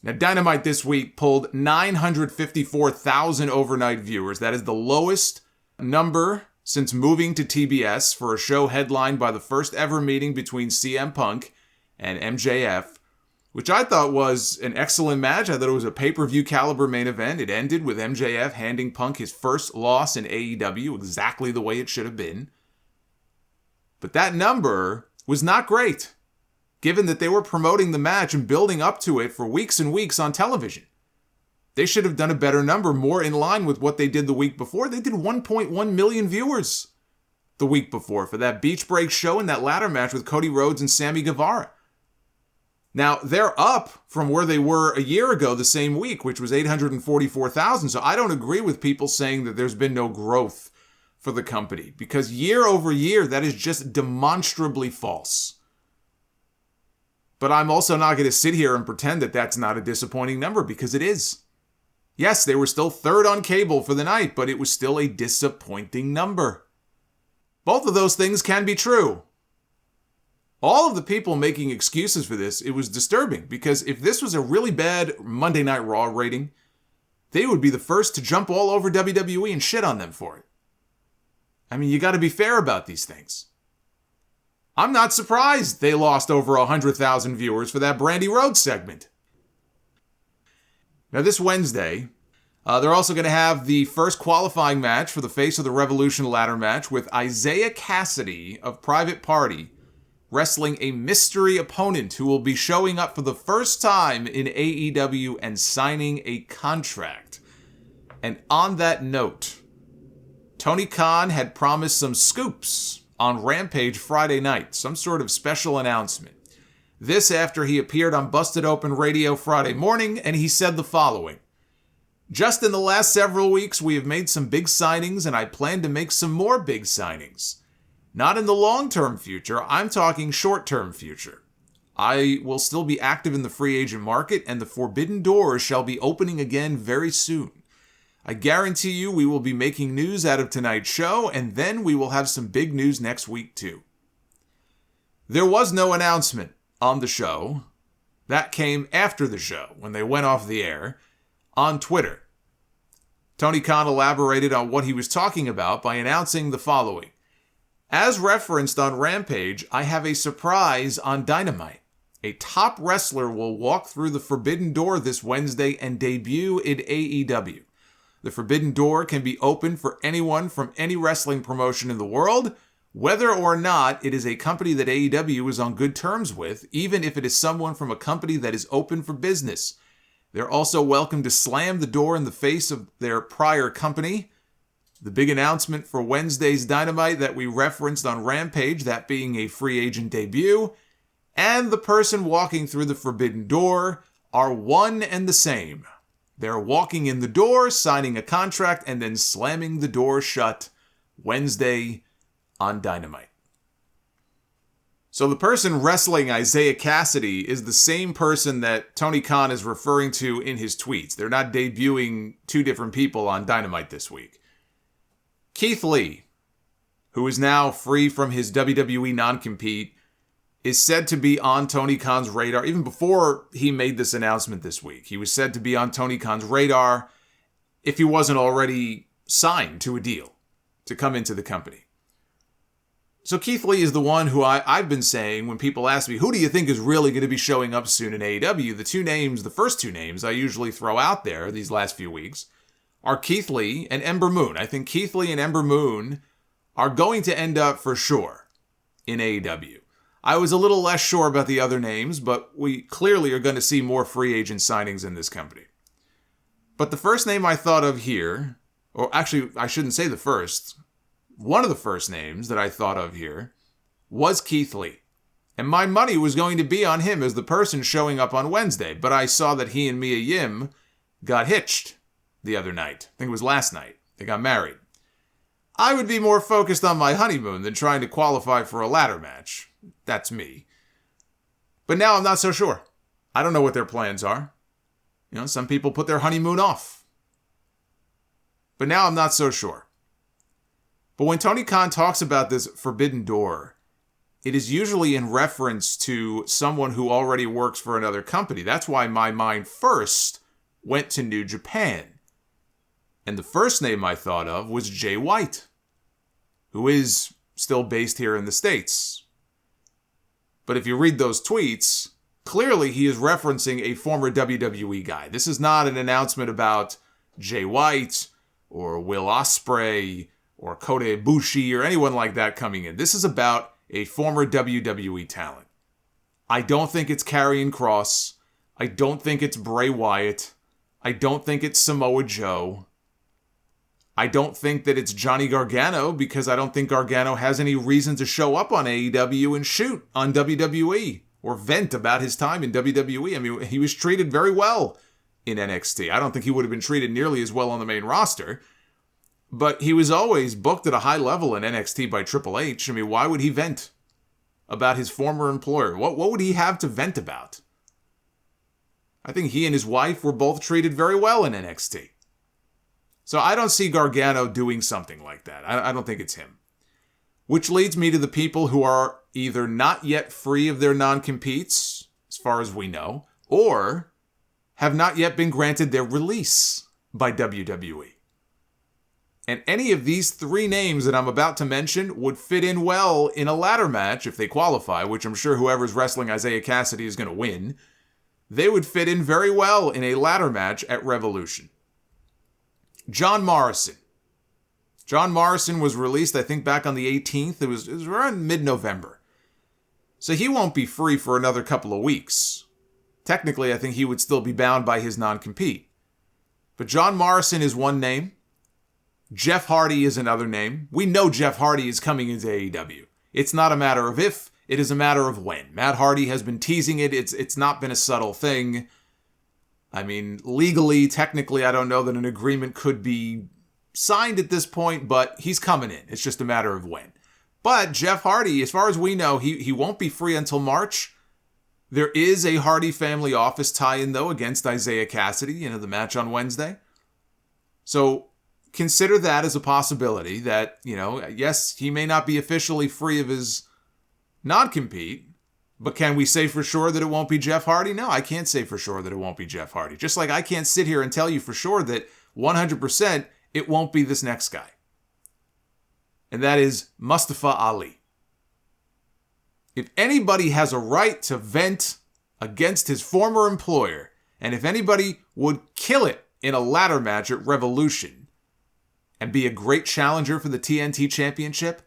Now, Dynamite this week pulled 954,000 overnight viewers. That is the lowest number since moving to TBS for a show headlined by the first ever meeting between CM Punk and MJF, which I thought was an excellent match. I thought it was a pay-per-view caliber main event. It ended with MJF handing Punk his first loss in AEW, exactly the way it should have been. But that number was not great, given that they were promoting the match and building up to it for weeks and weeks on television. They should have done a better number, more in line with what they did the week before. They did 1.1 million viewers the week before for that Beach Break show and that ladder match with Cody Rhodes and Sammy Guevara. Now, they're up from where they were a year ago the same week, which was 844,000. So I don't agree with people saying that there's been no growth for the company, because year over year, that is just demonstrably false. But I'm also not going to sit here and pretend that that's not a disappointing number, because it is. Yes, they were still third on cable for the night, but it was still a disappointing number. Both of those things can be true. All of the people making excuses for this, it was disturbing, because if this was a really bad Monday Night Raw rating, they would be the first to jump all over WWE and shit on them for it. I mean, you got to be fair about these things. I'm not surprised they lost over 100,000 viewers for that Brandy Rhodes segment. Now, this Wednesday, they're also going to have the first qualifying match for the Face of the Revolution ladder match with Isaiah Kassidy of Private Party wrestling a mystery opponent who will be showing up for the first time in AEW and signing a contract. And on that note, Tony Khan had promised some scoops on Rampage Friday night, some sort of special announcement. This after he appeared on Busted Open Radio Friday morning, and he said the following: "Just in the last several weeks, we have made some big signings, and I plan to make some more big signings. Not in the long-term future, I'm talking short-term future. I will still be active in the free agent market, and the forbidden doors shall be opening again very soon. I guarantee you we will be making news out of tonight's show, and then we will have some big news next week too." There was no announcement on the show. That came after the show, when they went off the air, on Twitter. Tony Khan elaborated on what he was talking about by announcing the following: "As referenced on Rampage, I have a surprise on Dynamite. A top wrestler will walk through the Forbidden Door this Wednesday and debut in AEW. The Forbidden Door can be opened for anyone from any wrestling promotion in the world, whether or not it is a company that AEW is on good terms with, even if it is someone from a company that is open for business. They're also welcome to slam the door in the face of their prior company." The big announcement for Wednesday's Dynamite that we referenced on Rampage, that being a free agent debut, and the person walking through the Forbidden Door are one and the same. They're walking in the door, signing a contract, and then slamming the door shut Wednesday on Dynamite. So the person wrestling Isaiah Kassidy is the same person that Tony Khan is referring to in his tweets. They're not debuting two different people on Dynamite this week. Keith Lee, who is now free from his WWE non-compete, is said to be on Tony Khan's radar even before he made this announcement this week. He was said to be on Tony Khan's radar if he wasn't already signed to a deal to come into the company. So Keith Lee is the one who I've been saying when people ask me, who do you think is really going to be showing up soon in AEW? The first two names I usually throw out there these last few weeks are Keith Lee and Ember Moon. I think Keith Lee and Ember Moon are going to end up for sure in AEW. I was a little less sure about the other names, but we clearly are going to see more free agent signings in this company. But the first name I thought of here, or actually I shouldn't say the first, one of the first names that I thought of here was Keith Lee. And my money was going to be on him as the person showing up on Wednesday, but I saw that he and Mia Yim got hitched the other night. I think it was last night. They got married. I would be more focused on my honeymoon than trying to qualify for a ladder match. That's me. But now I'm not so sure. I don't know what their plans are. You know, some people put their honeymoon off. But now I'm not so sure. But when Tony Khan talks about this forbidden door, it is usually in reference to someone who already works for another company. That's why my mind first went to New Japan. And the first name I thought of was Jay White, who is still based here in the States. But if you read those tweets, clearly he is referencing a former WWE guy. This is not an announcement about Jay White or Will Ospreay or Kota Ibushi or anyone like that coming in. This is about a former WWE talent. I don't think it's Karrion Kross. I don't think it's Bray Wyatt. I don't think it's Samoa Joe. I don't think that it's Johnny Gargano, because I don't think Gargano has any reason to show up on AEW and shoot on WWE or vent about his time in WWE. I mean, he was treated very well in NXT. I don't think he would have been treated nearly as well on the main roster, but he was always booked at a high level in NXT by Triple H. I mean, why would he vent about his former employer? What would he have to vent about? I think he and his wife were both treated very well in NXT. So I don't see Gargano doing something like that. I don't think it's him. Which leads me to the people who are either not yet free of their non-competes, as far as we know, or have not yet been granted their release by WWE. And any of these three names that I'm about to mention would fit in well in a ladder match if they qualify, which I'm sure whoever's wrestling Isaiah Kassidy is going to win. They would fit in very well in a ladder match at Revolution. John Morrison. John Morrison was released, I think, back on the 18th. It was around mid-November. So he won't be free for another couple of weeks. Technically, I think he would still be bound by his non-compete. But John Morrison is one name. Jeff Hardy is another name. We know Jeff Hardy is coming into AEW. It's not a matter of if, it is a matter of when. Matt Hardy has been teasing it. It's not been a subtle thing. I mean, legally, technically, I don't know that an agreement could be signed at this point, but he's coming in. It's just a matter of when. But Jeff Hardy, as far as we know, he won't be free until March. There is a Hardy family office tie-in, though, against Isaiah Kassidy, the match on Wednesday. So consider that as a possibility that, yes, he may not be officially free of his non-compete, but can we say for sure that it won't be Jeff Hardy? No, I can't say for sure that it won't be Jeff Hardy. Just like I can't sit here and tell you for sure that 100% it won't be this next guy. And that is Mustafa Ali. If anybody has a right to vent against his former employer, and if anybody would kill it in a ladder match at Revolution and be a great challenger for the TNT Championship,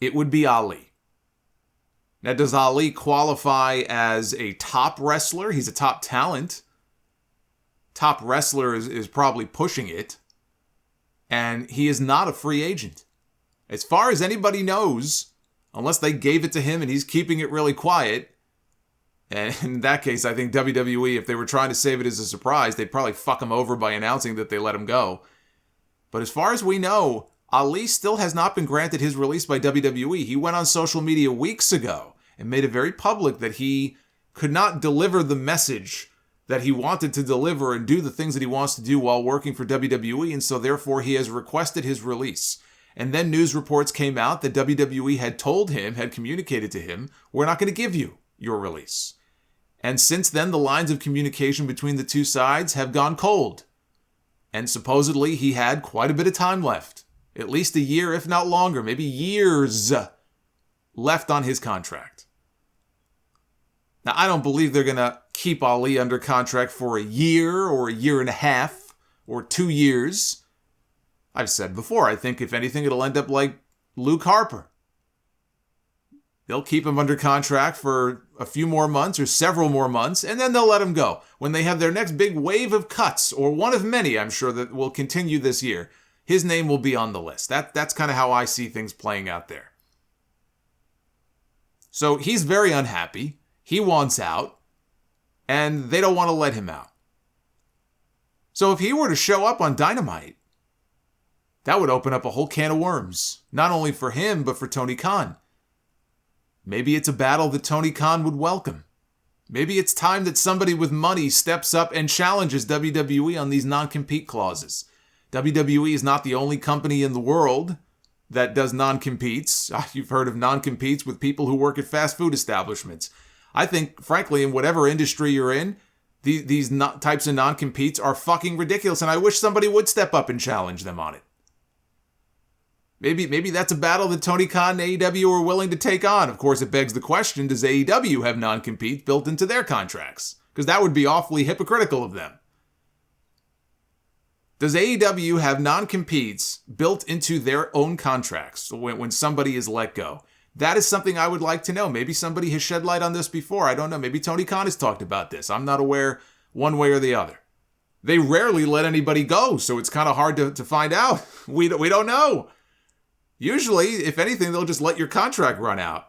it would be Ali. Now, does Ali qualify as a top wrestler? He's a top talent. Top wrestler is probably pushing it. And he is not a free agent. As far as anybody knows, unless they gave it to him and he's keeping it really quiet, and in that case, I think WWE, if they were trying to save it as a surprise, they'd probably fuck him over by announcing that they let him go. But as far as we know, Ali still has not been granted his release by WWE. He went on social media weeks ago and made it very public that he could not deliver the message that he wanted to deliver and do the things that he wants to do while working for WWE, and so therefore he has requested his release. And then news reports came out that WWE had told him, had communicated to him, we're not going to give you your release. And since then, the lines of communication between the two sides have gone cold. And supposedly he had quite a bit of time left. At least a year, if not longer, maybe years left on his contract. Now, I don't believe they're going to keep Ali under contract for a year or a year and a half or 2 years. I've said before, I think if anything, it'll end up like Luke Harper. They'll keep him under contract for a few more months or several more months, and then they'll let him go. When they have their next big wave of cuts, or one of many, I'm sure, that will continue this year, his name will be on the list. That's kind of how I see things playing out there. So he's very unhappy. He wants out, and they don't want to let him out. So if he were to show up on Dynamite, that would open up a whole can of worms, not only for him, but for Tony Khan. Maybe it's a battle that Tony Khan would welcome. Maybe it's time that somebody with money steps up and challenges WWE on these non-compete clauses. WWE is not the only company in the world that does non-competes. You've heard of non-competes with people who work at fast food establishments. I think, frankly, in whatever industry you're in, these types of non-competes are fucking ridiculous, and I wish somebody would step up and challenge them on it. Maybe that's a battle that Tony Khan and AEW are willing to take on. Of course, it begs the question, does AEW have non-compete built into their contracts? Because that would be awfully hypocritical of them. Does AEW have non-competes built into their own contracts when somebody is let go? That is something I would like to know. Maybe somebody has shed light on this before. I don't know. Maybe Tony Khan has talked about this. I'm not aware one way or the other. They rarely let anybody go, so it's kind of hard to find out. We don't know. Usually, if anything, they'll just let your contract run out.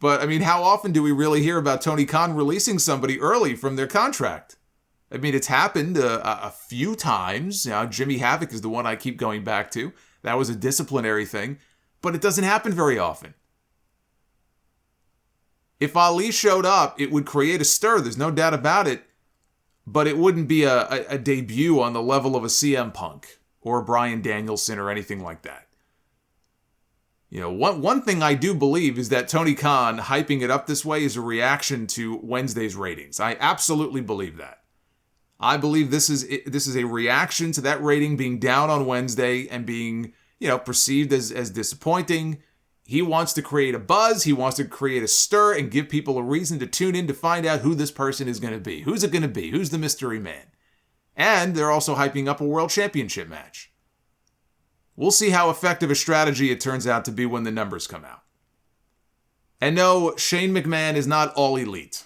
But, I mean, how often do we really hear about Tony Khan releasing somebody early from their contract? I mean, it's happened a few times. You know, Jimmy Havoc is the one I keep going back to. That was a disciplinary thing. But it doesn't happen very often. If Ali showed up, it would create a stir. There's no doubt about it. But it wouldn't be a debut on the level of a CM Punk or a Bryan Danielson or anything like that. You know, one thing I do believe is that Tony Khan hyping it up this way is a reaction to Wednesday's ratings. I absolutely believe that. I believe this is a reaction to that rating being down on Wednesday and being, you know, perceived as disappointing. He wants to create a buzz. He wants to create a stir and give people a reason to tune in to find out who this person is going to be. Who's it going to be? Who's the mystery man? And they're also hyping up a world championship match. We'll see how effective a strategy it turns out to be when the numbers come out. And no, Shane McMahon is not all elite.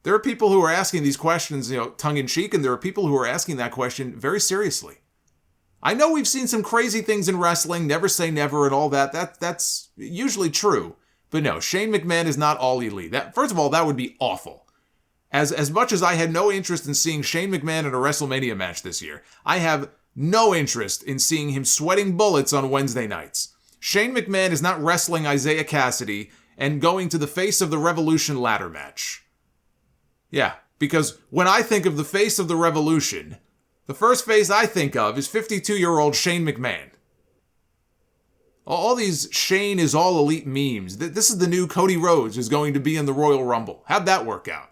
There are people who are asking these questions, you know, tongue-in-cheek, and there are people who are asking that question very seriously. I know we've seen some crazy things in wrestling, never say never and all that. That's usually true. But no, Shane McMahon is not all elite. First of all, that would be awful. As much as I had no interest in seeing Shane McMahon in a WrestleMania match this year, I have no interest in seeing him sweating bullets on Wednesday nights. Shane McMahon is not wrestling Isaiah Kassidy and going to the face of the Revolution ladder match. Yeah, because when I think of the face of the Revolution, the first face I think of is 52-year-old Shane McMahon. All these Shane is all elite memes. This is the new Cody Rhodes is going to be in the Royal Rumble. How'd that work out?